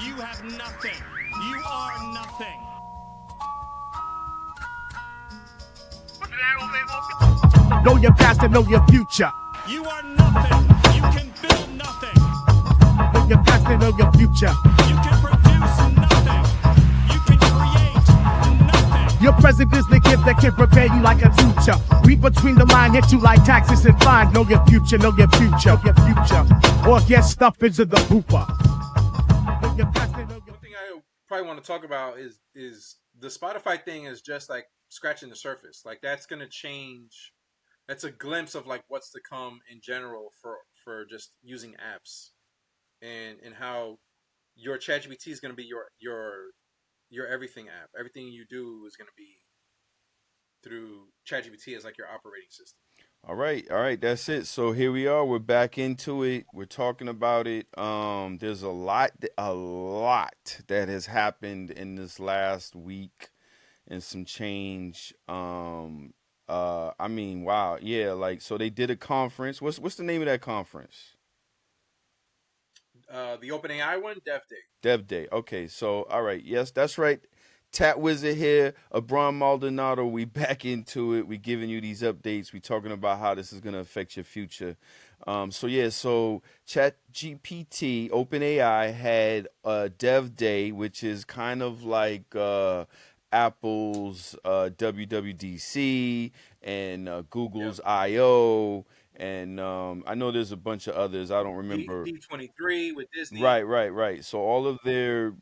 You have nothing. You are nothing. Know your past and know your future. You are nothing. You can build nothing. Know your past and know your future. You can produce nothing. You can create nothing. Your present is the gift that can prepare you like a future. Read between the line, hit you like taxes and fines. Know your future, know your future, know your future. Or get stuff into the hooper. Know your past and know your One thing I probably want to talk about is the Spotify thing is just like scratching the surface. Like that's gonna change. That's a glimpse of like what's to come in general for just using apps and how your ChatGPT is gonna be your everything app. Everything you do is gonna be through ChatGPT as like your operating system. All right, that's it. So here we are. We're back into it. We're talking about it. There's a lot that has happened in this last week, and some change. I mean, wow, yeah. Like, so they did a conference. What's the name of that conference? The OpenAI one, Dev Day. Dev Day. Okay, so all right, yes, that's right. Tat Wizard here, Abran Maldonado. We back into it. We giving you these updates. We talking about how this is gonna affect your future. So Chat GPT, OpenAI had a Dev Day, which is kind of like Apple's WWDC and Google's Yep. I/O, and I know there's a bunch of others. I don't remember. D23 with Disney. Right. So all of their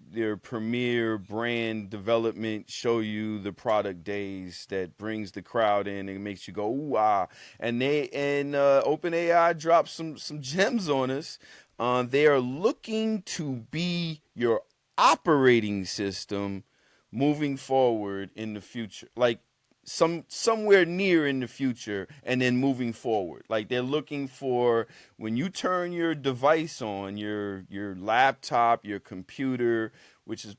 premier brand development show you the product days that brings the crowd in and makes you go ooh ah. And OpenAI dropped some gems on us. They are looking to be your operating system moving forward in the future. Like somewhere near in the future and then moving forward. Like they're looking for when you turn your device on, your laptop, your computer, which is,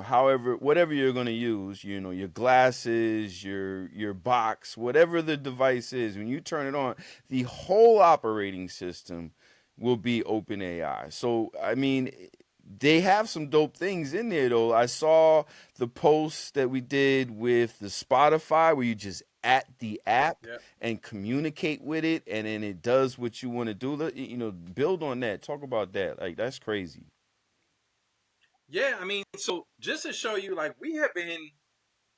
however, whatever you're going to use, your glasses, your box, whatever the device is, when you turn it on, the whole operating system will be OpenAI. So I mean, they have some dope things in there though. I saw the post that we did with the Spotify where you just at the app Yep. and communicate with it, and then it does what you want to do. Build on that. Talk about that. Like that's crazy. Yeah, I mean, so just to show you, like we have been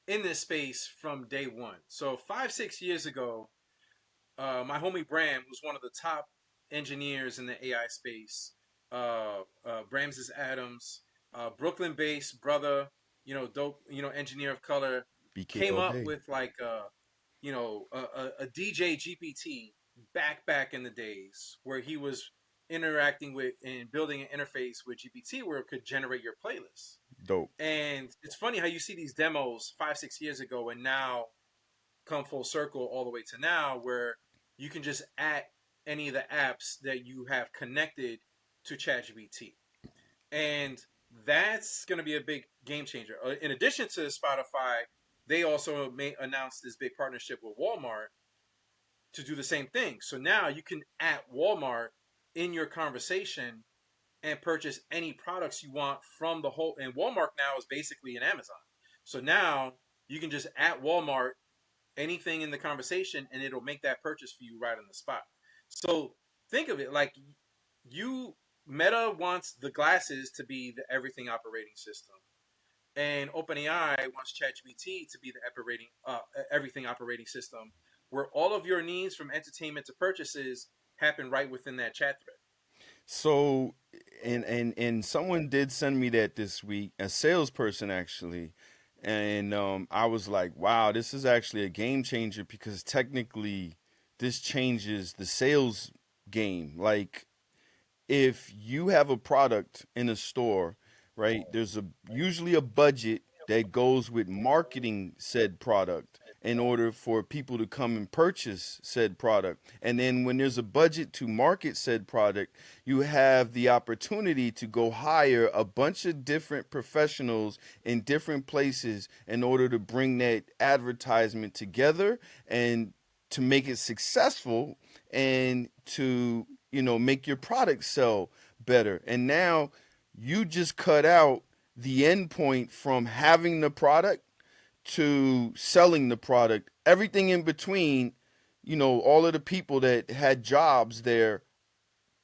in this space from day one. So 5, 6 years ago, my homie Bram was one of the top engineers in the AI space. Bram's Adams, Brooklyn-based brother, dope, engineer of color, came up BKOK. with like a DJ GPT back in the days where he was interacting with and building an interface with GPT where it could generate your playlist. Dope. And it's funny how you see these demos 5, 6 years ago and now come full circle all the way to now where you can just add any of the apps that you have connected to ChatGPT. And that's going to be a big game changer. In addition to Spotify, they also announced this big partnership with Walmart to do the same thing. So now you can add Walmart in your conversation and purchase any products you want from the whole. And Walmart now is basically an Amazon. So now you can just add Walmart anything in the conversation and it'll make that purchase for you right on the spot. So think of it like Meta wants the glasses to be the everything operating system, and OpenAI wants ChatGPT to be the everything operating system, where all of your needs from entertainment to purchases happen right within that chat thread. So, and someone did send me that this week, a salesperson actually, and I was like, wow, this is actually a game changer because technically, this changes the sales game. Like, if you have a product in a store, right? There's usually a budget that goes with marketing said product in order for people to come and purchase said product. And then when there's a budget to market said product, you have the opportunity to go hire a bunch of different professionals in different places in order to bring that advertisement together and to make it successful and to make your product sell better. And now you just cut out the endpoint from having the product to selling the product. Everything in between, all of the people that had jobs there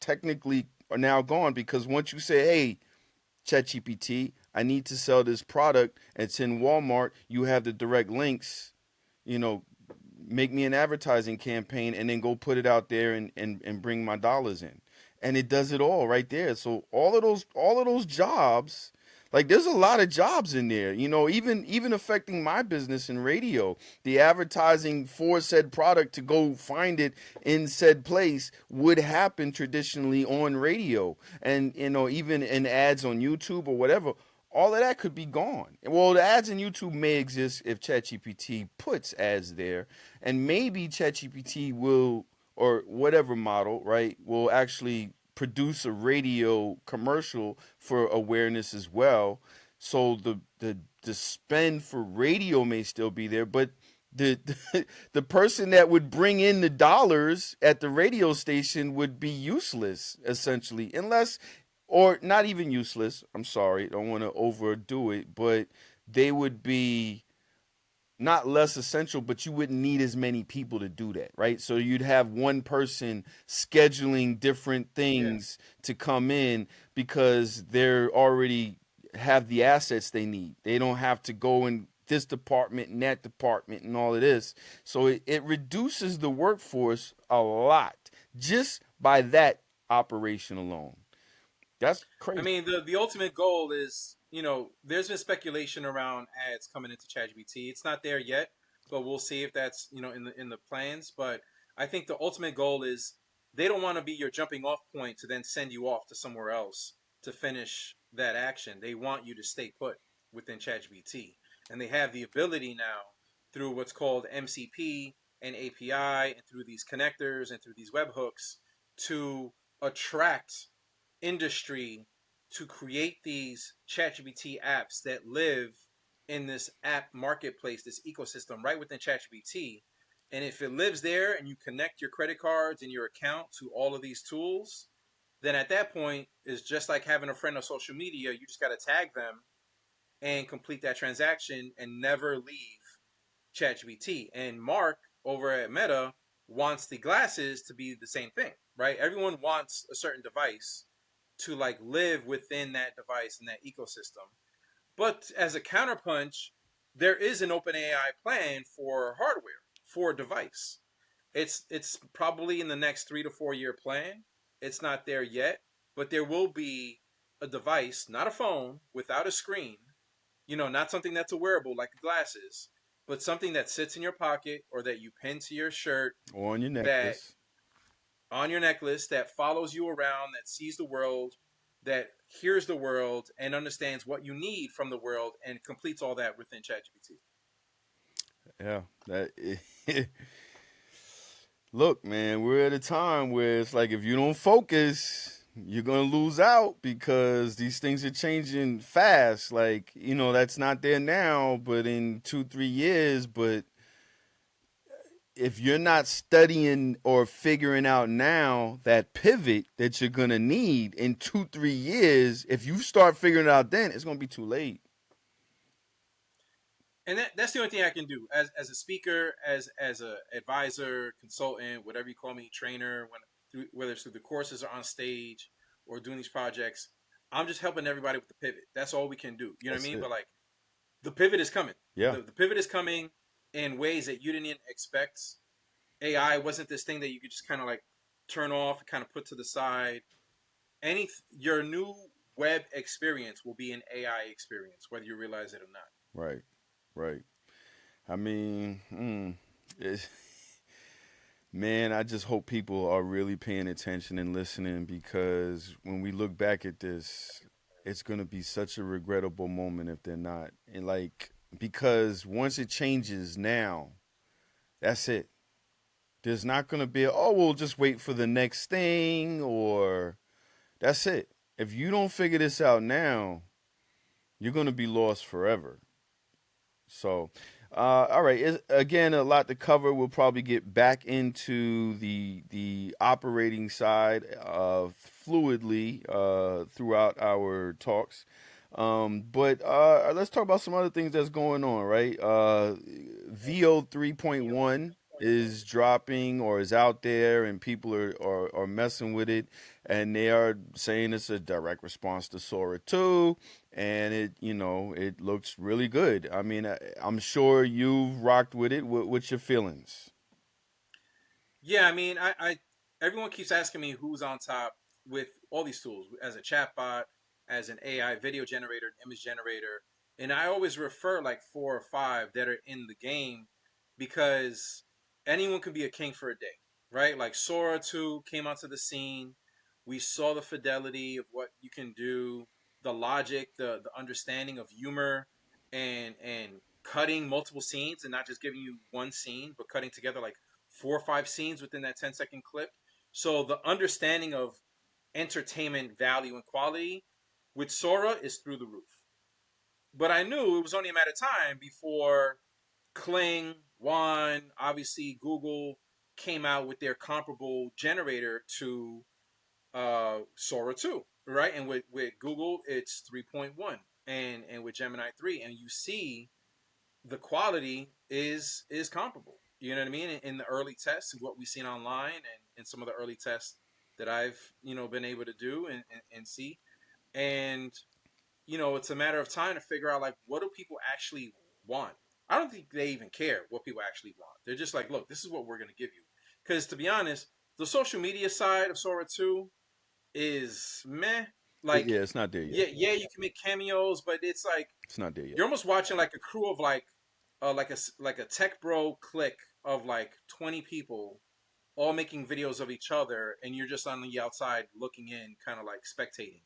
technically are now gone, because once you say, hey, ChatGPT, I need to sell this product, it's in Walmart, you have the direct links, you know, make me an advertising campaign and then go put it out there and bring my dollars in. And it does it all right there. So all of those jobs, like there's a lot of jobs in there, even affecting my business in radio. The advertising for said product to go find it in said place would happen traditionally on radio. And even in ads on YouTube or whatever, all of that could be gone. Well, the ads in YouTube may exist if ChatGPT puts ads there, and maybe ChatGPT will, or whatever model, right, will actually produce a radio commercial for awareness as well. So the spend for radio may still be there, but the the person that would bring in the dollars at the radio station would be useless essentially, unless, or not even useless. I'm sorry, don't want to overdo it, but they would be not less essential, but you wouldn't need as many people to do that, right? So you'd have one person scheduling different Yeah. things to come in because they're already have the assets they need. They don't have to go in this department and that department and all of this. So it reduces the workforce a lot just by that operation alone. That's I crazy. mean, the ultimate goal is, there's been speculation around ads coming into ChatGPT. It's not there yet, but we'll see if that's, in the plans. But I think the ultimate goal is they don't want to be your jumping off point to then send you off to somewhere else to finish that action. They want you to stay put within ChatGPT. And they have the ability now through what's called MCP and API and through these connectors and through these webhooks to attract industry to create these ChatGPT apps that live in this app marketplace, this ecosystem right within ChatGPT. And if it lives there and you connect your credit cards and your account to all of these tools, then at that point it's just like having a friend on social media. You just got to tag them and complete that transaction and never leave ChatGPT. And Mark over at Meta wants the glasses to be the same thing, right? Everyone wants a certain device to like live within that device and that ecosystem. But as a counterpunch, there is an OpenAI plan for hardware for a device. It's probably in the next 3 to 4 year plan. It's not there yet, but there will be a device, not a phone, without a screen. Not something that's a wearable like glasses, but something that sits in your pocket or that you pin to your shirt, On your that necklace. on your necklace, that follows you around, that sees the world, that hears the world, and understands what you need from the world, and completes all that within ChatGPT. Yeah, that look, man, we're at a time where it's like if you don't focus, you're gonna lose out because these things are changing fast. Like, that's not there now, but in 2, 3 years. But if you're not studying or figuring out now that pivot that you're gonna need in 2, 3 years, if you start figuring it out then, it's gonna be too late. And that's the only thing I can do as a speaker, as a advisor, consultant, whatever you call me, trainer, whether it's through the courses or on stage or doing these projects. I'm just helping everybody with the pivot. That's all we can do. You know what I That's mean? it. But like the pivot is coming. Yeah. The pivot is coming in ways that you didn't even expect. AI wasn't this thing that you could just kind of like turn off and kind of put to the side. Your new web experience will be an AI experience, whether you realize it or not. Right. Right. I mean, it's, man, I just hope people are really paying attention and listening, because when we look back at this, it's going to be such a regrettable moment if they're not. And like, because once it changes now, that's it. There's not going to be, oh, we'll just wait for the next thing, or that's it. If you don't figure this out now, you're going to be lost forever. So, all right. Again, a lot to cover. We'll probably get back into the operating side of fluidly throughout our talks. But let's talk about some other things that's going on, right? VO 3.1 is dropping or is out there, and people are messing with it, and they are saying it's a direct response to Sora 2, and it looks really good. I mean, I'm sure you've rocked with it. What's your feelings? Yeah, I mean, I everyone keeps asking me who's on top with all these tools as a chatbot, as an AI video generator, an image generator, and I always refer like four or five that are in the game because anyone can be a king for a day, right? Like Sora 2 came onto the scene. We saw the fidelity of what you can do, the logic, the understanding of humor, and cutting multiple scenes and not just giving you one scene, but cutting together like 4 or 5 scenes within that 10-second clip. So the understanding of entertainment value and quality with Sora is through the roof. But I knew it was only a matter of time before Kling, Juan, obviously Google came out with their comparable generator to Sora 2, right? And with Google, it's 3.1, and with Gemini 3, and you see the quality is comparable. You know what I mean? In the early tests, what we've seen online, and some of the early tests that I've been able to do and see, and it's a matter of time to figure out like what do people actually want. I don't think they even care what people actually want. They're just like, look, this is what we're gonna give you. Because to be honest, the social media side of Sora 2 is meh. Like, Yeah, it's not there yet. yeah, you can make cameos, but it's like It's not there yet. you're almost watching like a crew of like a tech bro clique of like 20 people all making videos of each other, and you're just on the outside looking in, kind of like spectating.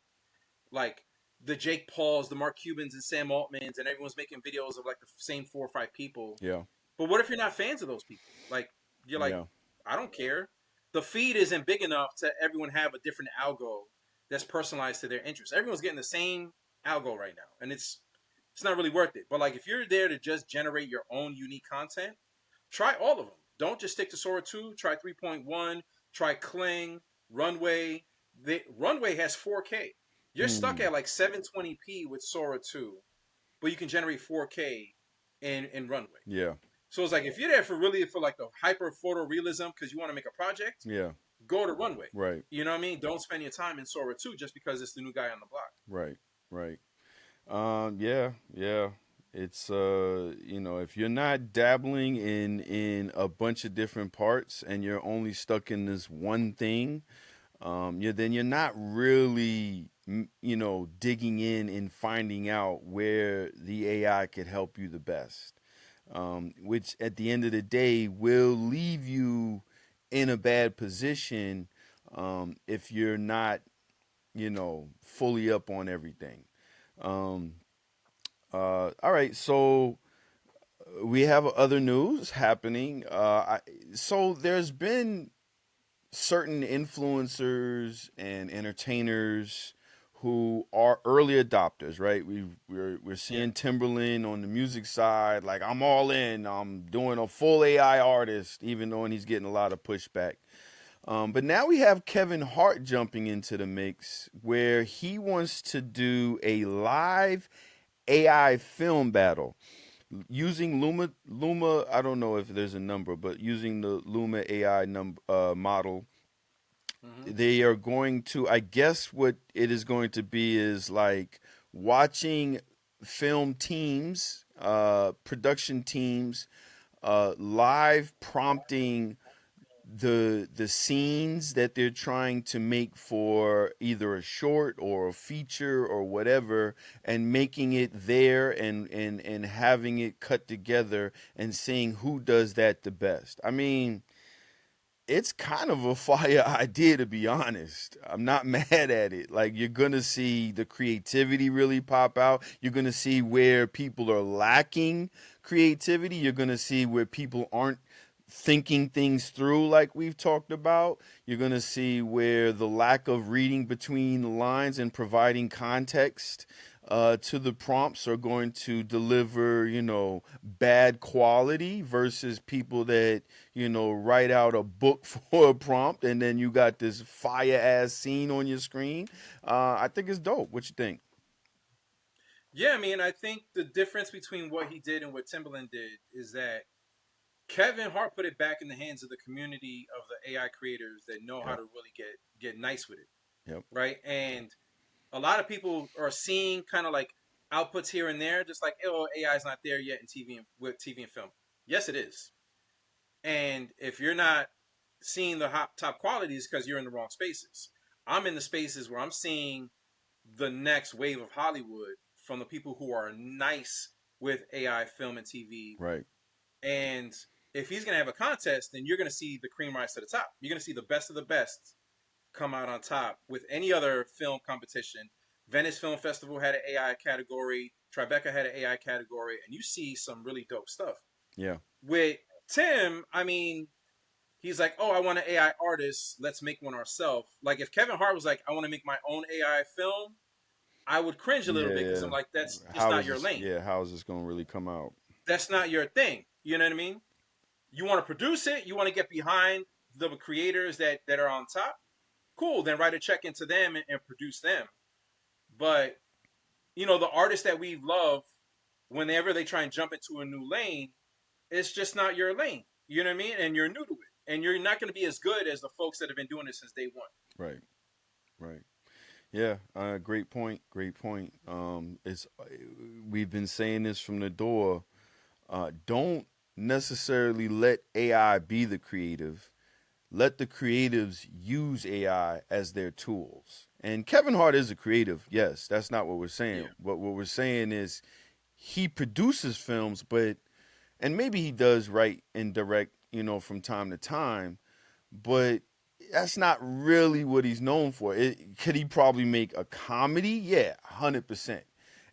Like the Jake Pauls, the Mark Cubans, and Sam Altmans, and everyone's making videos of like the same 4 or 5 people. Yeah, But what if you're not fans of those people? Like, you're like, yeah, I don't care. The feed isn't big enough to everyone have a different algo that's personalized to their interests. Everyone's getting the same algo right now, and it's not really worth it. But like, if you're there to just generate your own unique content, try all of them. Don't just stick to Sora 2. Try 3.1. Try Kling, Runway. Runway has 4K. You're stuck mm, at like 720p with Sora 2, but you can generate 4K in Runway. yeah, So it's like if you're there for like the hyper photorealism because you want to make a project, yeah. go to Runway. Right, You know what I mean? Don't spend your time in Sora 2 just because it's the new guy on the block. right, right. Yeah, yeah. It's if you're not dabbling in a bunch of different parts and you're only stuck in this one thing, then you're not really digging in and finding out where the AI could help you the best. Which at the end of the day will leave you in a bad position if you're not, fully up on everything. Um, all right, so we have other news happening. So there's been certain influencers and entertainers who are early adopters, right? We're Yeah. seeing Timberland on the music side, like I'm all in. I'm doing a full AI artist, even though he's getting a lot of pushback. But now we have Kevin Hart jumping into the mix, where he wants to do a live AI film battle using Luma. I don't know if there's a number, but using the Luma AI model, Hmm. they are going to, I guess what it is going to be is like watching film teams, production teams, live prompting the scenes that they're trying to make for either a short or a feature or whatever, and making it there, and having it cut together and seeing who does that the best. I mean, it's kind of a fire idea, to be honest. I'm not mad at it. Like, you're gonna see the creativity really pop out. You're gonna see where people are lacking creativity. You're gonna see where people aren't thinking things through like we've talked about. You're going to see where the lack of reading between the lines and providing context to the prompts are going to deliver, bad quality versus people that, write out a book for a prompt and then you got this fire ass scene on your screen. I think it's dope. What you think? Yeah, I mean, I think the difference between what he did and what Timberland did is that Kevin Hart put it back in the hands of the community of the AI creators that know how Yep. to really get nice with it, Yep. right? And a lot of people are seeing kind of like outputs here and there, just like, oh, AI is not there yet in TV and with TV and film. Yes, it is. And if you're not seeing the top qualities, because you're in the wrong spaces. I'm in the spaces where I'm seeing the next wave of Hollywood from the people who are nice with AI film and TV. Right. And if he's going to have a contest, then you're going to see the cream rise to the top. You're going to see the best of the best come out on top with any other film competition. Venice Film Festival had an AI category. Tribeca had an AI category. And you see some really dope stuff. Yeah. With Tim, I mean, he's like, oh, I want an AI artist. Let's make one ourselves. Like if Kevin Hart was like, I want to make my own AI film, I would cringe a little bit because I'm like, that's just not your lane. Yeah, how is this going to really come out? That's not your thing. You know what I mean? You want to produce it. You want to get behind the creators that are on top. Cool. Then write a check into them and produce them. But, the artists that we love, whenever they try and jump into a new lane, it's just not your lane. You know what I mean? And you're new to it. And you're not going to be as good as the folks that have been doing it since day one. Right. Right. Yeah, great point. Great point. It's we've been saying this from the door. Don't necessarily let AI be the creative. Let the creatives use AI as their tools. And Kevin Hart is a creative. Yes, that's not what we're saying. Yeah. What we're saying is he produces films, and maybe he does write and direct, from time to time, but that's not really what he's known for. Could he probably make a comedy? Yeah, 100%.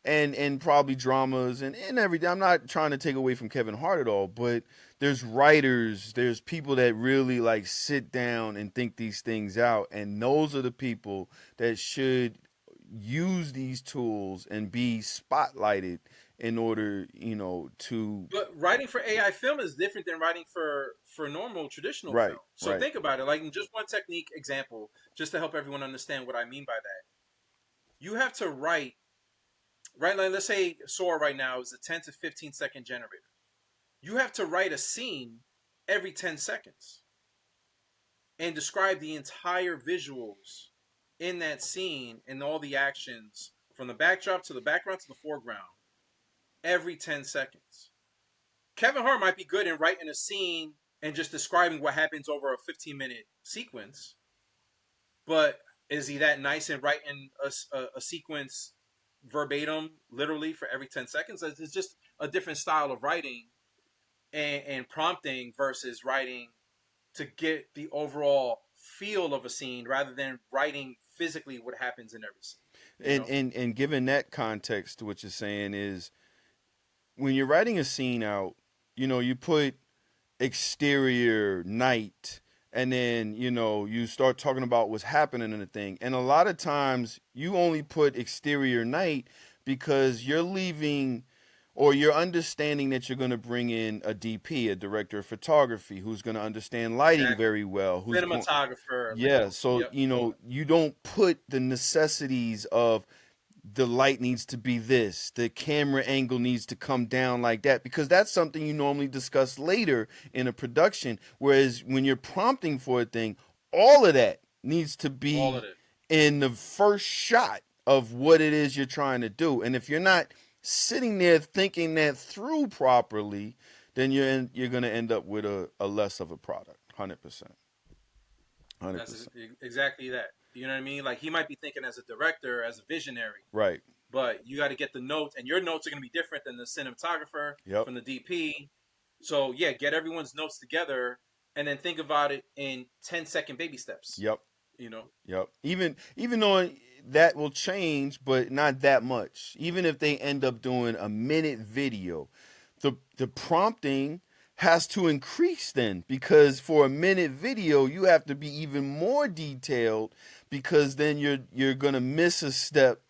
And probably dramas and everything. I'm not trying to take away from Kevin Hart at all, but there's writers, there's people that really like sit down and think these things out, and those are the people that should use these tools and be spotlighted in order, to But writing for AI film is different than writing for normal traditional right, film. So right. think about it. Like in just one technique example, just to help everyone understand what I mean by that. You have to write, right? Like let's say Sora right now is a 10 to 15-second generator. You have to write a scene every 10 seconds and describe the entire visuals in that scene and all the actions from the backdrop to the background to the foreground every 10 seconds. Kevin Hart might be good in writing a scene and just describing what happens over a 15-minute sequence, but is he that nice in writing a sequence verbatim, literally for every 10 seconds? It's just a different style of writing and prompting versus writing to get the overall feel of a scene rather than writing physically what happens in every scene. And given that context, what you're saying is when you're writing a scene out, you put exterior night and then, you start talking about what's happening in the thing. And a lot of times you only put exterior night because you're leaving or you're understanding that you're going to bring in a DP, a director of photography, who's going to understand lighting very well. Cinematographer. Yeah, so, Yep. you don't put the necessities of the light needs to be this, the camera angle needs to come down like that, because that's something you normally discuss later in a production. Whereas when you're prompting for a thing, all of that needs to All be of it. in the first shot of what it is you're trying to do. And if you're not sitting there thinking that through properly, then you're going to end up with a less of a product. 100%. 100%. That's exactly that. You know what I mean? Like he might be thinking as a director, as a visionary, Right. but you got to get the notes, and your notes are going to be different than the cinematographer Yep. from the DP. So yeah, get everyone's notes together, and then think about it in 10-second baby steps. Yep. Yep. Even though that will change, but not that much. Even if they end up doing a minute video, the prompting has to increase then, because for a minute video you have to be even more detailed, because then you're gonna miss a step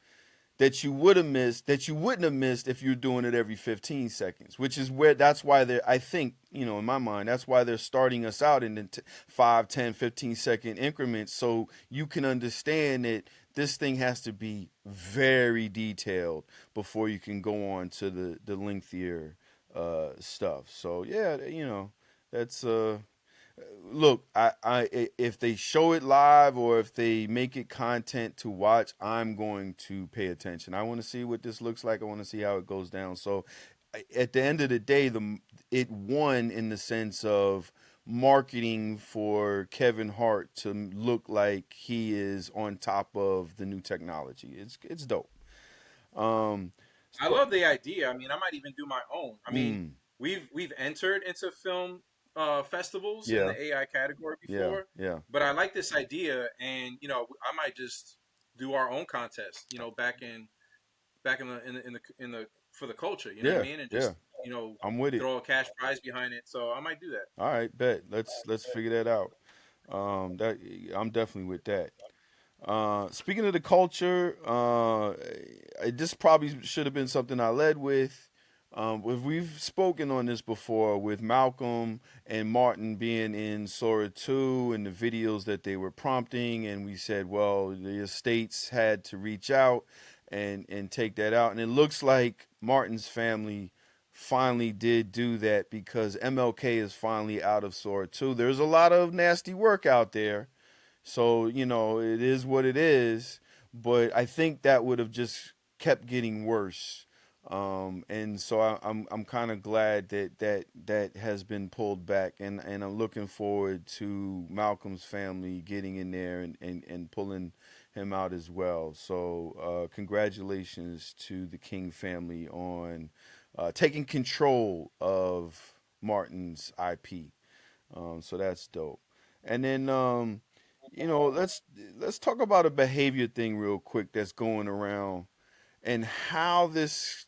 that you would have missed, that you wouldn't have missed if you're doing it every 15 seconds, which is where, that's why they're, I think, in my mind, that's why they're starting us out in the 5, 10, 15-second increments, so you can understand that this thing has to be very detailed before you can go on to the lengthier stuff. So yeah, that's look, if they show it live or if they make it content to watch, I'm going to pay attention. I want to see what this looks like. I want to see how it goes down. So at the end of the day, it won in the sense of marketing for Kevin Hart to look like he is on top of the new technology. It's dope. Um, I love the idea. I mean, I might even do my own. I mean, mm, we've entered into film festivals in yeah, the AI category yeah, before, yeah, but I like this idea, and I might just do our own contest. Back in the for the culture. You know what I yeah, mean? And yeah. just I'm with it. throw a cash prize behind it. So I might do that. All right, bet. Let's figure that out. That I'm definitely with that. Speaking of the culture, this probably should have been something I led with. We've spoken on this before with Malcolm and Martin being in Sora 2 and the videos that they were prompting, and we said, well, the estates had to reach out and take that out, and it looks like Martin's family finally did do that, because MLK is finally out of Sora 2. There's a lot of nasty work out there, so, it is what it is. But I think that would have just kept getting worse. And so I'm kind of glad that has been pulled back, and I'm looking forward to Malcolm's family getting in there and pulling him out as well. So congratulations to the King family on taking control of Martin's IP. So that's dope. And then let's talk about a behavior thing real quick that's going around, and how this,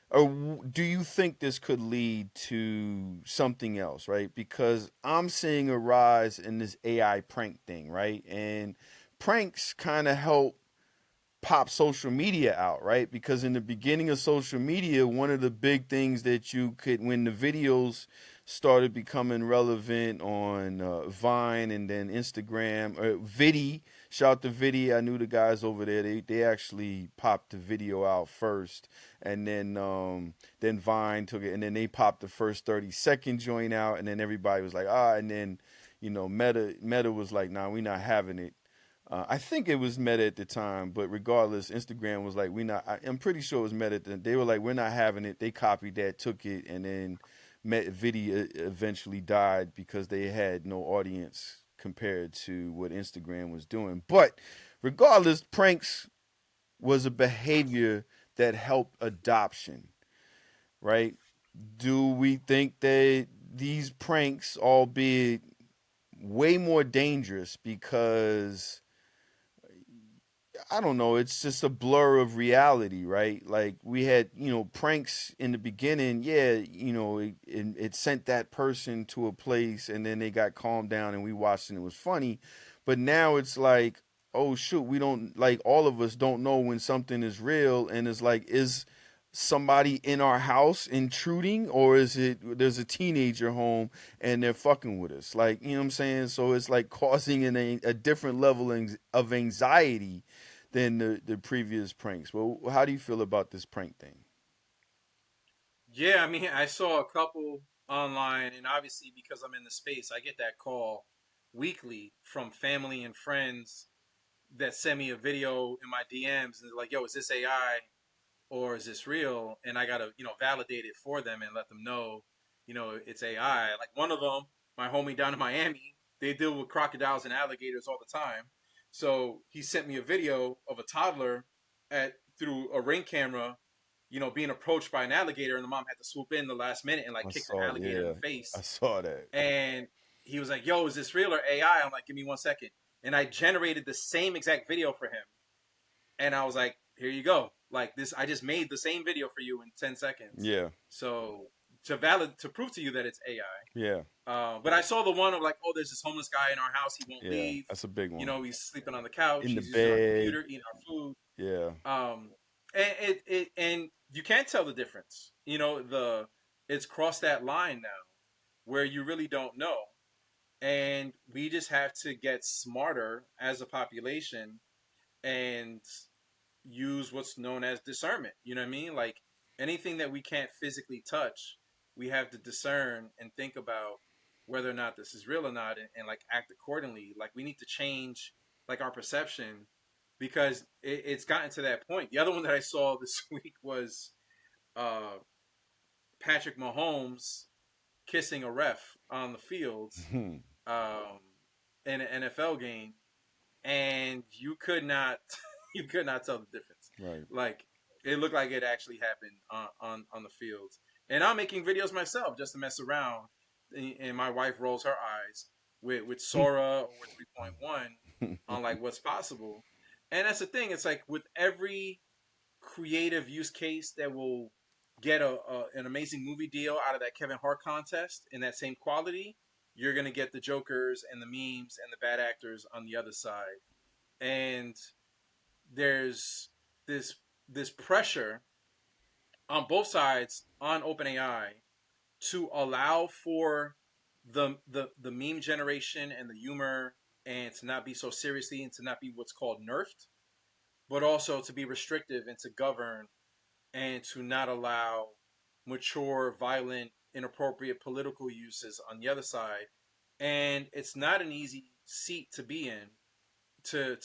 or do you think this could lead to something else, right? Because I'm seeing a rise in this AI prank thing, right? And pranks kind of help pop social media out, right? Because in the beginning of social media, one of the big things that you could, when the videos started becoming relevant on Vine and then Instagram, or Vidi, shout out to Vidi. I knew the guys over there. They actually popped the video out first, and then Vine took it, and then they popped the first 30-second joint out, and then everybody was like, and then Meta was like, nah, we not having it. I think it was Meta at the time, but regardless, Instagram was like, I'm pretty sure it was Meta. They were like, we're not having it. They copied that, took it, and then Video eventually died because they had no audience compared to what Instagram was doing. But regardless, pranks was a behavior that helped adoption, right? Do we think that these pranks, albeit way more dangerous, because I don't know, it's just a blur of reality, right? Like we had, pranks in the beginning, yeah, it sent that person to a place and then they got calmed down and we watched and it was funny. But now it's like, oh shoot, we don't, like, all of us don't know when something is real, and it's like, is somebody in our house intruding, or is it there's a teenager home and they're fucking with us, like, you know what I'm saying? So it's like causing a different level of anxiety than the previous pranks. Well, how do you feel about this prank thing? Yeah, I mean, I saw a couple online, and obviously because I'm in the space, I get that call weekly from family and friends that send me a video in my DMs, and they're like, "Yo, is this AI or is this real?" And I gotta, validate it for them and let them know, it's AI. Like one of them, my homie down in Miami, they deal with crocodiles and alligators all the time. So he sent me a video of a toddler through a Ring camera, being approached by an alligator, and the mom had to swoop in the last minute and like I kick the saw, alligator in yeah, the I face. saw that. And he was like, "Yo, is this real or AI?" I'm like, "Give me 1 second." And I generated the same exact video for him. And I was like, "Here you go. Like this, I just made the same video for you in 10 seconds." Yeah, So to prove to you that it's AI. Yeah, But I saw the one of like, oh, there's this homeless guy in our house. He won't yeah, leave. that's a big You one. know, he's sleeping on the couch. In the He's using our bed. computer, eating our food. Yeah. And and you can't tell the difference. You know, it's crossed that line now where you really don't know. And we just have to get smarter as a population and use what's known as discernment. You know what I mean? Like anything that we can't physically touch, we have to discern and think about whether or not this is real or not, and like act accordingly. Like we need to change like our perception because it's gotten to that point. The other one that I saw this week was uh, Patrick Mahomes kissing a ref on the field um, in an NFL game, and you could not you could not tell the difference. Right. Like it looked like it actually happened on the field. And I'm making videos myself just to mess around, and my wife rolls her eyes with Sora or 3.1 on like what's possible. And that's the thing. It's like with every creative use case that will get an amazing movie deal out of that Kevin Hart contest in that same quality, you're gonna get the jokers and the memes and the bad actors on the other side. And there's this pressure on both sides on OpenAI to allow for the meme generation and the humor and to not be so seriously and to not be what's called nerfed, but also to be restrictive and to govern and to not allow mature, violent, inappropriate political uses on the other side. And it's not an easy seat to be in to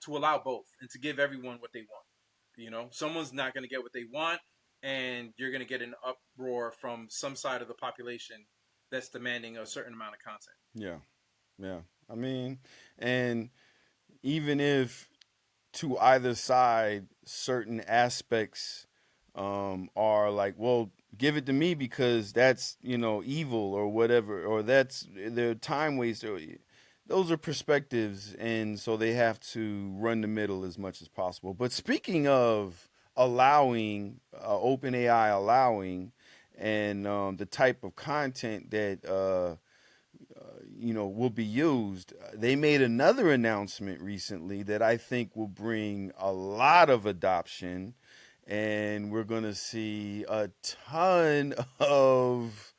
allow both and to give everyone what they want. You know, someone's not going to get what they want, and you're going to get an uproar from some side of the population that's demanding a certain amount of content. Yeah. Yeah. I mean, and even if to either side certain aspects are like, well, give it to me because that's evil or whatever, or that's their time waster. Those are perspectives, and so they have to run the middle as much as possible. But speaking of allowing, OpenAI allowing, and the type of content that will be used. They made another announcement recently that I think will bring a lot of adoption, and we're going to see a ton of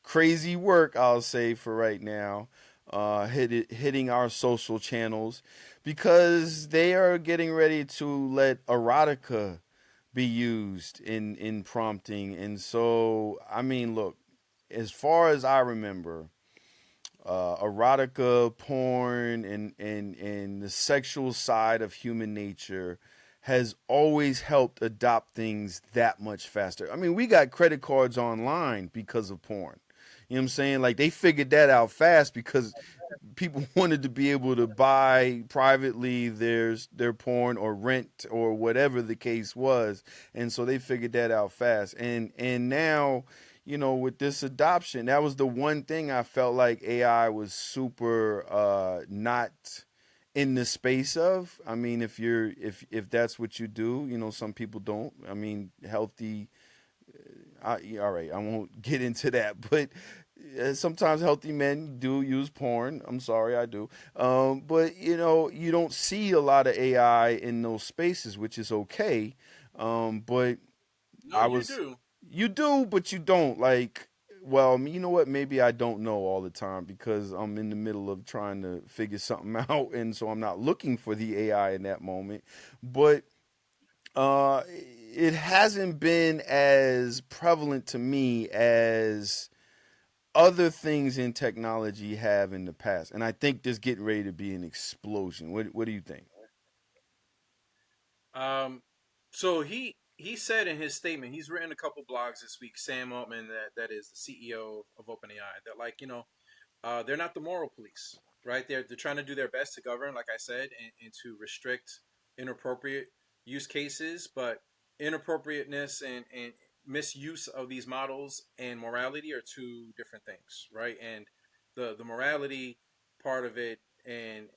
crazy work, I'll say, for right now, hitting our social channels because they are getting ready to let Erotica be used in prompting. And so, I mean, look, as far as I remember, erotica, porn, and the sexual side of human nature has always helped adopt things that much faster. I mean, we got credit cards online because of porn. You know what I'm saying? Like they figured that out fast because people wanted to be able to buy privately their porn or rent or whatever the case was, and so they figured that out fast. And now, with this adoption, that was the one thing I felt like AI was super not in the space of. I mean, if that's what you do, some people don't. I mean, healthy. All right, I won't get into that, but sometimes healthy men do use porn. I'm sorry, I do. But you don't see a lot of AI in those spaces, which is okay. But No, I you was, do. you do, but you don't. Like, well, you know what? Maybe I don't know all the time because I'm in the middle of trying to figure something out, and so I'm not looking for the AI in that moment. But it hasn't been as prevalent to me as other things in technology have in the past, and I think there's getting ready to be an explosion. What do you think? Um, so he said in his statement, he's written a couple blogs this week. Sam Altman, that is the CEO of OpenAI, that like they're not the moral police, right? They're trying to do their best to govern, like I said, and to restrict inappropriate use cases, but inappropriateness and misuse of these models and morality are two different things, right? And the morality part of it and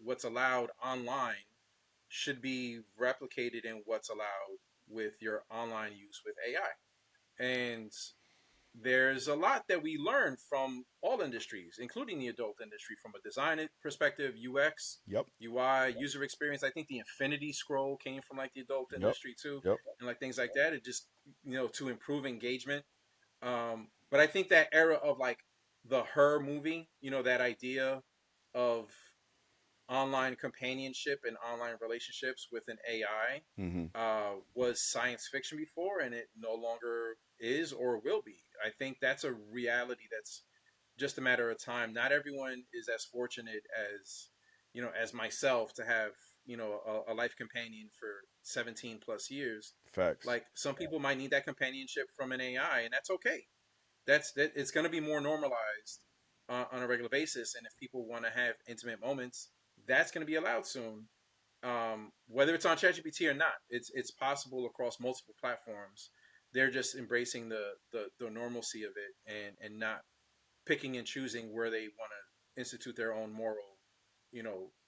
what's allowed online should be replicated in what's allowed with your online use with AI. And there's a lot that we learn from all industries, including the adult industry, from a design perspective, UX, Yep. UI, user experience. I think the Infinity Scroll came from like the adult Yep. industry too, Yep. and like things like that. It just to improve engagement. But I think that era of like the Her movie, that idea of online companionship and online relationships with an AI Mm-hmm. was science fiction before, and it no longer is or will be. I think that's a reality that's just a matter of time. Not everyone is as fortunate as myself to have a life companion for 17 plus years. Facts. Like some people might need that companionship from an AI, and that's okay. It's going to be more normalized on a regular basis, and if people want to have intimate moments, that's going to be allowed soon. Whether it's on ChatGPT or not, it's possible across multiple platforms. They're just embracing the normalcy of it, and not picking and choosing where they want to institute their own moral,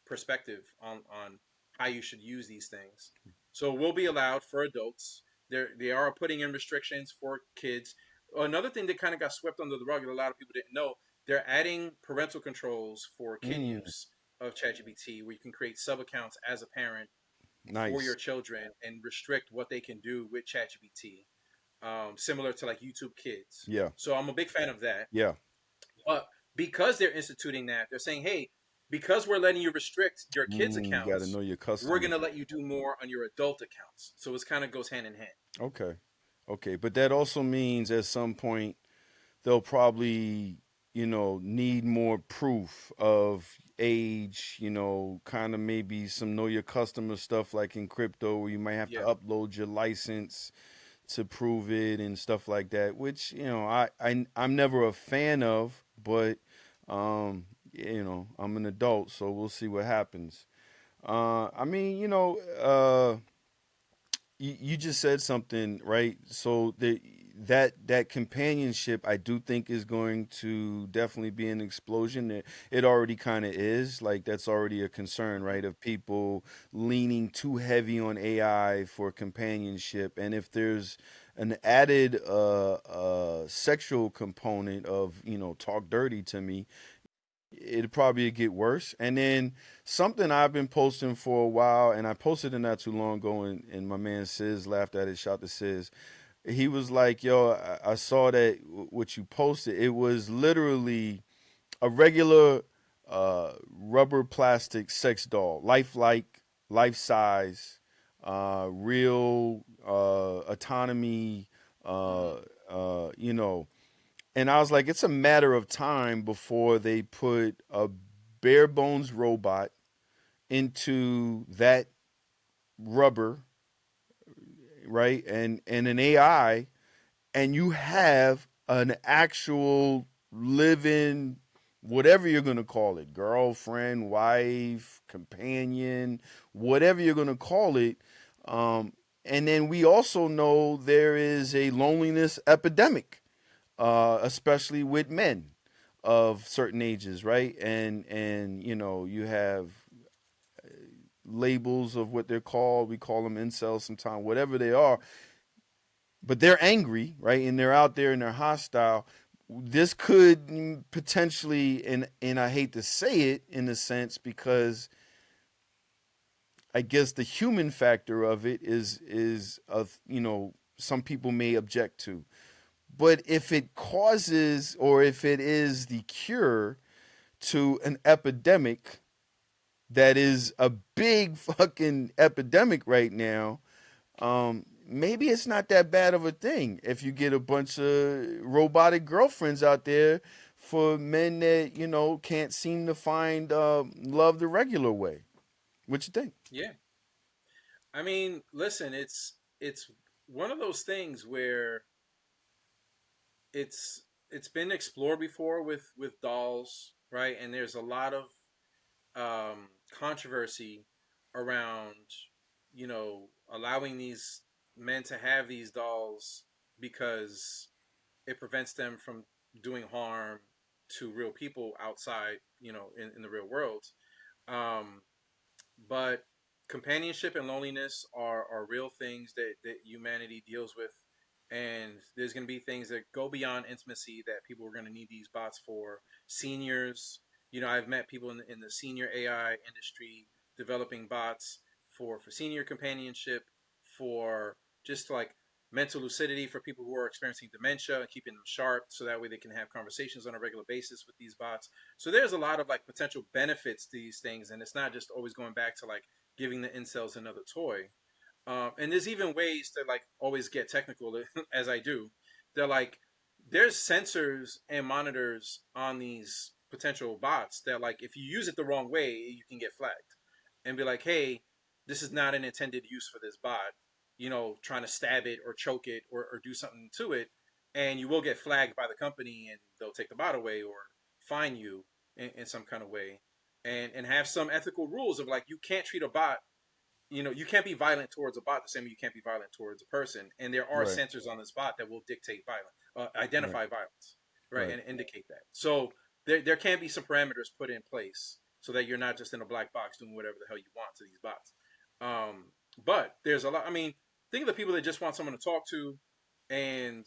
perspective on how you should use these things. So it will be allowed for adults. They are putting in restrictions for kids. Another thing that kind of got swept under the rug, and a lot of people didn't know, they're adding parental controls for kid Mm, use of ChatGPT, where you can create sub accounts as a parent for your nice. children and restrict what they can do with ChatGPT, similar to like YouTube Kids. Yeah. So I'm a big fan of that. Yeah. But because they're instituting that, they're saying, hey, because we're letting you restrict your kids' You got to accounts, know your we're customer. going to let you do more on your adult accounts. So it kind of goes hand in hand. Okay. Okay. But that also means at some point they'll probably, need more proof of age, kind of maybe some know your customer stuff like in crypto where you might have to Yeah. upload your license to prove it and stuff like that, which, I'm never a fan of, but, I'm an adult, so we'll see what happens. I mean, you just said something, right? So that companionship, I do think is going to definitely be an explosion. It already kind of is. Like that's already a concern, right? Of people leaning too heavy on AI for companionship, and if there's an added sexual component of talk dirty to me, it'd probably get worse. And then something I've been posting for a while, and I posted it not too long ago, and my man Sis laughed at it, shout to Sis. He was like, yo, I saw that what you posted. It was literally a regular rubber plastic sex doll, lifelike, life size, real autonomy, uh, Mm. uh, you know, and I was like, it's a matter of time before they put a bare bones robot into that rubber, right? And an AI, and you have an actual living, whatever you're gonna call it, girlfriend, wife, companion, whatever you're gonna call it. And then we also know there is a loneliness epidemic, especially with men of certain ages, right? And you have labels of what they're called. We call them incels sometimes, whatever they are. But they're angry, right? And they're out there and they're hostile. This could potentially, and I hate to say it in a sense because I guess the human factor of it is of some people may object to. But if it causes or if it is the cure to an epidemic that is a big fucking epidemic right now, maybe it's not that bad of a thing if you get a bunch of robotic girlfriends out there for men that, can't seem to find love the regular way. What you think? Yeah. I mean, listen, it's one of those things where it's been explored before with dolls, right? And there's a lot of controversy around allowing these men to have these dolls because it prevents them from doing harm to real people outside, in the real world. Um, but companionship and loneliness are real things that humanity deals with and there's going to be things that go beyond intimacy that people are going to need these bots for. Seniors, I've met people in the senior AI industry developing bots for senior companionship, for just like mental lucidity for people who are experiencing dementia and keeping them sharp so that way they can have conversations on a regular basis with these bots. So there's a lot of like potential benefits to these things, and it's not just always going back to like giving the incels another toy. And there's even ways to like always get technical as I do. They're like there's sensors and monitors on these potential bots that like if you use it the wrong way, you can get flagged and be like, hey, this is not an intended use for this bot. Trying to stab it or choke it or do something to it, and you will get flagged by the company and they'll take the bot away or fine you in some kind of way, and have some ethical rules of like you can't treat a bot, you can't be violent towards a bot the same way you can't be violent towards a person. And there are Right. sensors on this bot that will dictate violence, Right. identify violence, right, Right. and indicate that. So there can be some parameters put in place so that you're not just in a black box doing whatever the hell you want to these bots. But there's a lot. I mean, think of the people that just want someone to talk to, and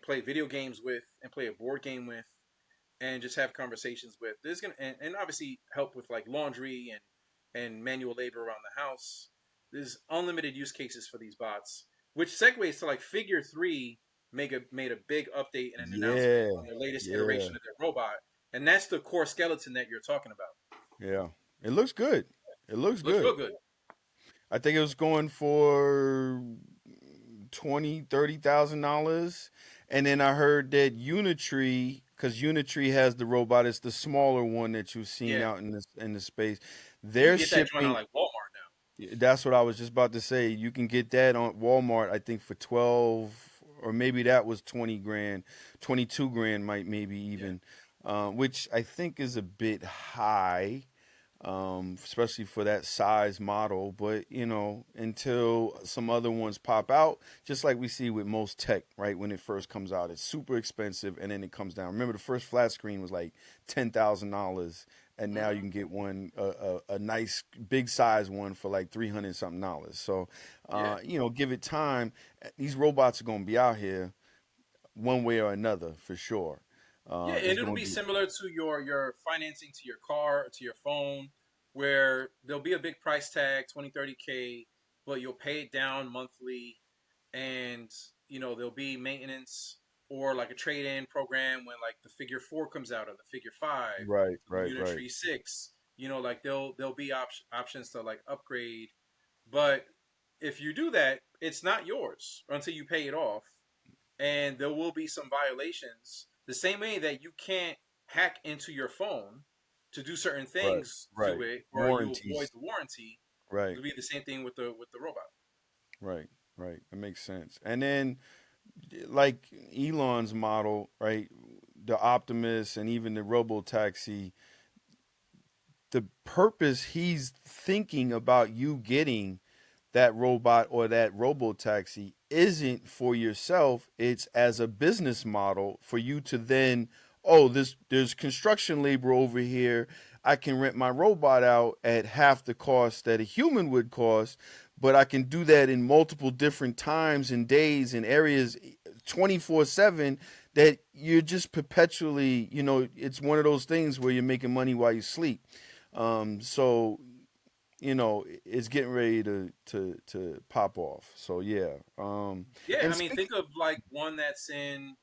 play video games with, and play a board game with, and just have conversations with. There's gonna and obviously help with like laundry and manual labor around the house. There's unlimited use cases for these bots, which segues to like Figure Three made a big update and an announcement Yeah. on the latest Yeah. iteration of their robot, and that's the core skeleton that you're talking about. Yeah. It looks good. It looks Looks good. real good. I think it was going for 20, $30,000, and then I heard that Unitree, because Unitree has the robot, it's the smaller one that you've seen Yeah, out in the space. you can They're get that joint on shipping. like Walmart now. That's what I was just about to say. You can get that on Walmart, I think, for 12, or maybe that was 20 grand, 22 grand, might maybe Yeah, even, which I think is a bit high, especially for that size model. But until some other ones pop out, just like we see with most tech, right? When it first comes out, it's super expensive, and then it comes down. Remember, the first flat screen was like $10,000, and now you hmm can get one, a nice big size one, for like 300 something dollars. So, yeah, give it time. These robots are gonna be out here one way or another for sure. yeah. And It's it'll gonna be be similar to your financing to your car or to your phone, where there'll be a big price tag, 20, 30K, but you'll pay it down monthly, and there'll be maintenance or like a trade-in program when like the Figure 4 comes out or the Figure 5, right, the right, right, Unitree 6. Like there'll be options to like upgrade, but if you do that, it's not yours until you pay it off, and there will be some violations. The same way that you can't hack into your phone to do certain right, things to right. it, or you avoid Warranties, the warranty. right, It'll be the same thing with the robot. right, right. That makes sense. And then, like Elon's model, right? The Optimus and even the Robo Taxi, the purpose he's thinking about you getting that robot or that robo taxi isn't for yourself. It's as a business model for you to then, oh, there's construction labor over here. I can rent my robot out at half the cost that a human would cost, but I can do that in multiple different times and days and areas, 24/7, that you're just perpetually, it's one of those things where you're making money while you sleep. So it's getting ready to pop off. So yeah. Yeah, And I mean, speak. think of like one that's in,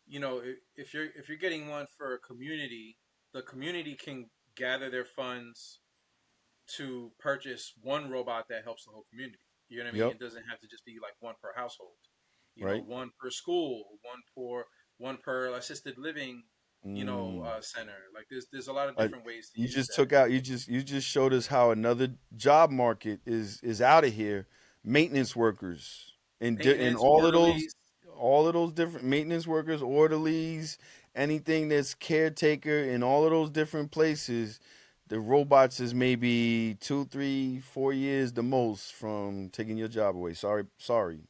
if you're getting one for a community, the community can gather their funds to purchase one robot that helps the whole community. You know what I mean? Yep. It doesn't have to just be like one per household. Right. One per school, one per assisted living, Mm. center. Like there's a lot of Uh, different ways to you use just that. took out. You just showed us how another job market is out of here. Maintenance workers and Maintenance, all orderlies. of those different maintenance workers, orderlies, anything that's caretaker in all of those different places. The robots is maybe 2, 3, 4 years the most from taking your job away. Sorry, sorry.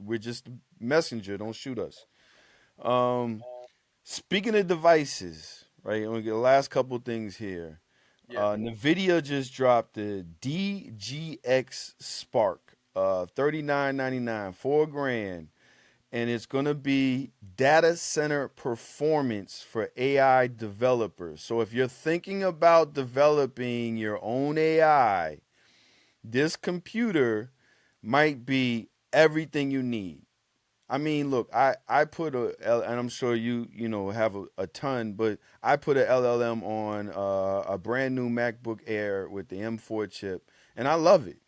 We're just a messenger. Don't shoot us. Um, Speaking of devices, right? I'm gonna get the last couple things here. Yeah. Nvidia just dropped the DGX Spark, 39.99, 4 grand. and it's going to be data center performance for AI developers. So if you're thinking about developing your own AI, this computer might be everything you need. I mean, look, I put and I'm sure you know have a ton, but I put a LLM on a brand new MacBook Air with the M4 chip, and I love it,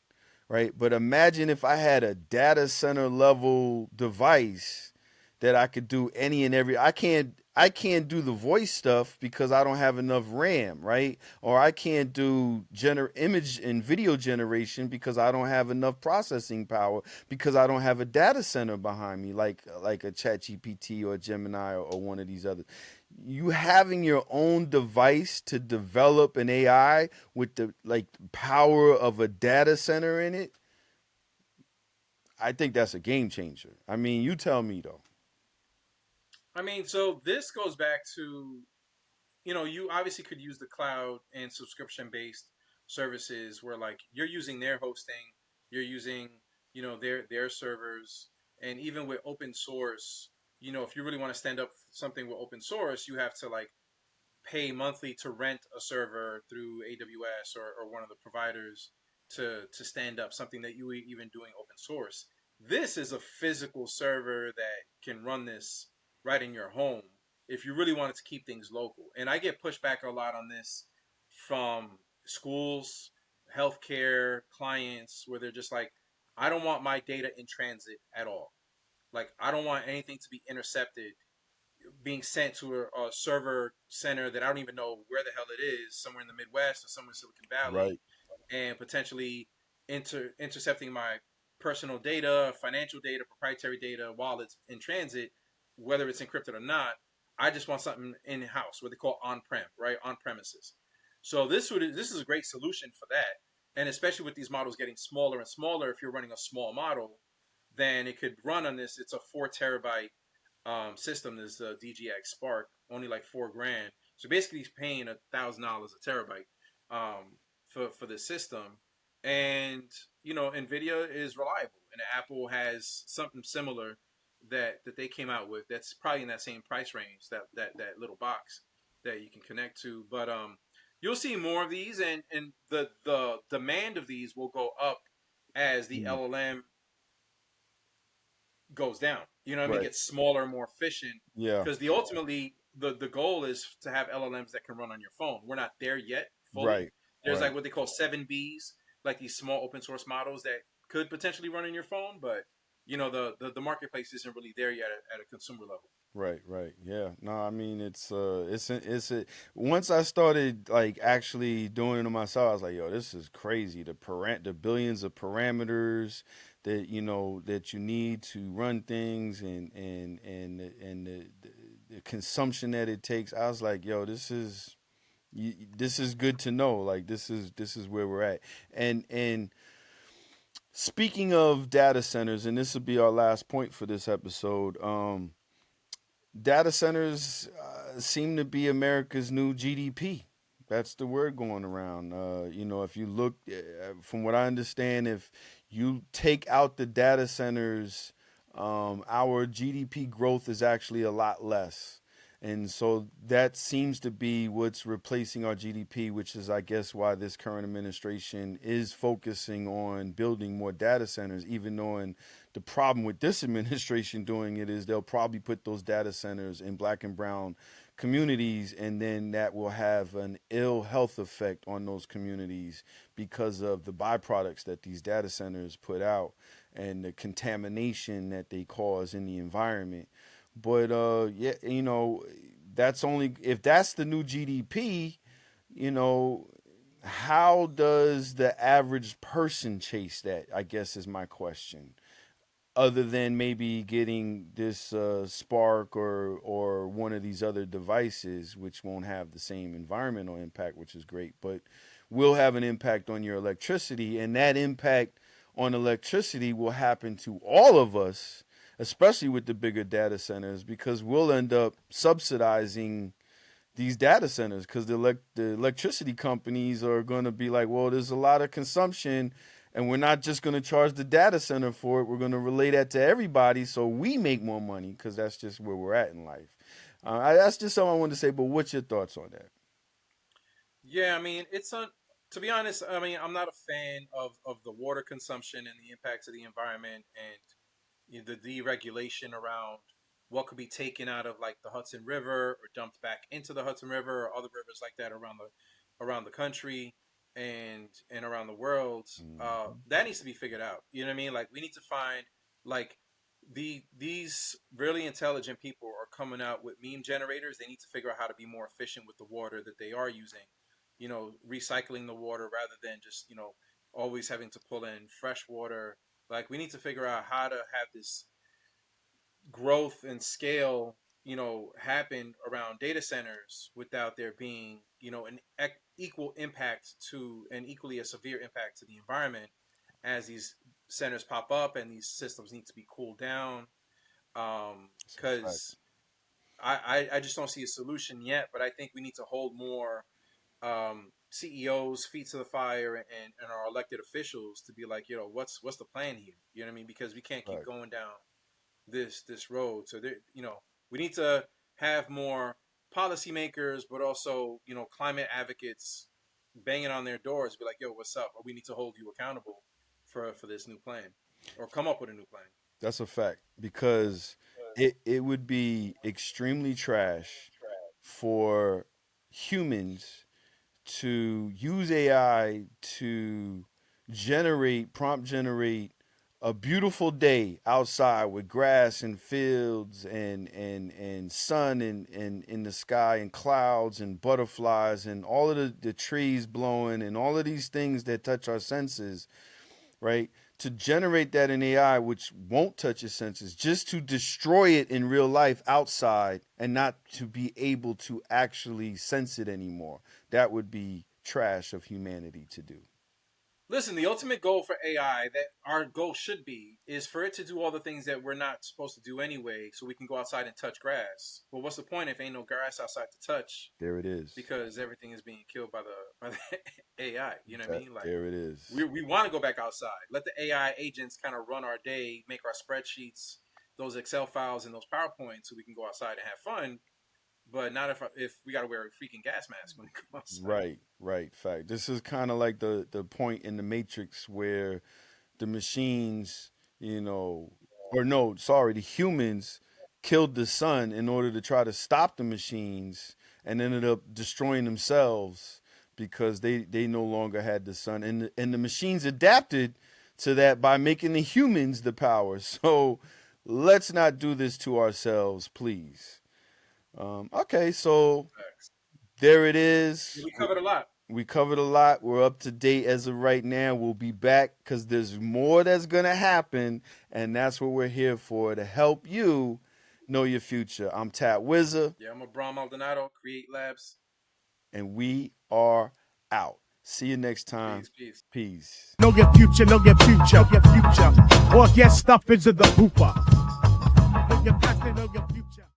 right? But imagine if I had a data center level device that I could do any and every. I can't do the voice stuff because I don't have enough RAM, right? Or I can't do image and video generation because I don't have enough processing power because I don't have a data center behind me like a ChatGPT or Gemini or one of these other. You having your own device to develop an AI with the like power of a data center in it, I think that's a game changer. I mean, you tell me though. I mean, so this goes back to, you obviously could use the cloud and subscription based services where like you're using their hosting, you're using, their servers, and even with open source, if you really want to stand up something with open source, you have to like pay monthly to rent a server through AWS or one of the providers to stand up something that you even doing open source. This is a physical server that can run this right in your home if you really wanted to keep things local. And I get pushed back a lot on this from schools, healthcare clients, where they're just like, I don't want my data in transit at all. Like, I don't want anything to be intercepted being sent to a server center that I don't even know where the hell it is, somewhere in the Midwest or somewhere in Silicon Valley, Right. and potentially intercepting my personal data, financial data, proprietary data while it's in transit, whether it's encrypted or not. I just want something in house, what they call on-prem, right? On premises. So this is a great solution for that, and especially with these models getting smaller and smaller. If you're running a small model, then it could run on this. It's a 4 terabyte system. Is the DGX Spark, only like $4,000. So basically, he's paying $1,000 a terabyte for the system. And Nvidia is reliable, and Apple has something similar that they came out with. That's probably in that same price range. That little box that you can connect to. But you'll see more of these, and the demand of these will go up as the Mm. LLM goes down. You know what I mean? Right. Gets smaller, more efficient. Yeah. Because the goal is to have LLMs that can run on your phone. We're not there yet fully. Right. There's Right. like what they call 7Bs, like these small open source models that could potentially run on your phone, but the marketplace isn't really there yet at a consumer level. Right, right. Yeah. No, I mean once I started like actually doing it myself, I was like, yo, this is crazy. The billions of parameters that that you need to run things and the consumption that it takes. I was like, yo, this is good to know. Like this is where we're at. And speaking of data centers, and this will be our last point for this episode. Data centers seem to be America's new GDP. That's the word going around. If you look, from what I understand, if you take out the data centers, our GDP growth is actually a lot less. And so that seems to be what's replacing our GDP, which is, I guess, why this current administration is focusing on building more data centers, even knowing the problem with this administration doing it is they'll probably put those data centers in black and brown communities, and then that will have an ill health effect on those communities because of the byproducts that these data centers put out and the contamination that they cause in the environment. But yeah, that's only if that's the new GDP, you know, how does the average person chase that? I guess is my question. Other than maybe getting this Spark or one of these other devices, which won't have the same environmental impact, which is great, but will have an impact on your electricity, and that impact on electricity will happen to all of us, especially with the bigger data centers, because we'll end up subsidizing these data centers because the electricity companies are going to be like, well, there's a lot of consumption, And we're not just going to charge the data center for it. We're going to relay that to everybody so we make more money, because that's just where we're at in life. That's just something I wanted to say, but what's your thoughts on that? Yeah, I mean, to be honest, I mean, I'm not a fan of the water consumption and the impacts of the environment and the deregulation around what could be taken out of like the Hudson River or dumped back into the Hudson River or other rivers like that around the country and around the world. That needs to be figured out. You know what I mean? Like we need to find like these really intelligent people are coming out with meme generators. They need to figure out how to be more efficient with the water that they are using. You know, recycling the water rather than just always having to pull in fresh water. Like we need to figure out how to have this growth and scale, happen around data centers without there being, an equal impact to and equally a severe impact to the environment as these centers pop up and these systems need to be cooled down. Because I just don't see a solution yet, but I think we need to hold more CEOs feet to the fire and our elected officials to be like, what's the plan here? You know what I mean? Because we can't keep going down this road. So there, we need to have more policymakers, but also climate advocates banging on their doors, be like, yo, what's up? Or we need to hold you accountable for this new plan, or come up with a new plan. That's a fact, because it would be extremely trash for humans to use AI to prompt generate a beautiful day outside with grass and fields and sun and in the sky and clouds and butterflies and all of the trees blowing and all of these things that touch our senses, right? To generate that in AI, which won't touch your senses, just to destroy it in real life outside and not to be able to actually sense it anymore. That would be trash of humanity to do. Listen, the ultimate goal for AI, that our goal should be, is for it to do all the things that we're not supposed to do anyway, so we can go outside and touch grass. But what's the point if ain't no grass outside to touch? There it is. Because everything is being killed by the AI. You know what I mean? Like, there it is. We want to go back outside. Let the AI agents kind of run our day, make our spreadsheets, those Excel files, and those PowerPoints, so we can go outside and have fun. But not if we got to wear a freaking gas mask when we come outside. Right. Fact. This is kind of like the point in the Matrix where the machines, the humans killed the sun in order to try to stop the machines, and ended up destroying themselves because they no longer had the sun, and the machines adapted to that by making the humans the power. So let's not do this to ourselves, please. Okay, so there it is. We covered a lot. We're up to date as of right now. We'll be back because there's more that's going to happen, and that's what we're here for, to help you know your future. I'm Tat Wza. Yeah, I'm Abran Maldonado, Create Labs. And we are out. See you next time. Peace. Peace. Know your future, know your future, know your future. Or get stuff into the hooper.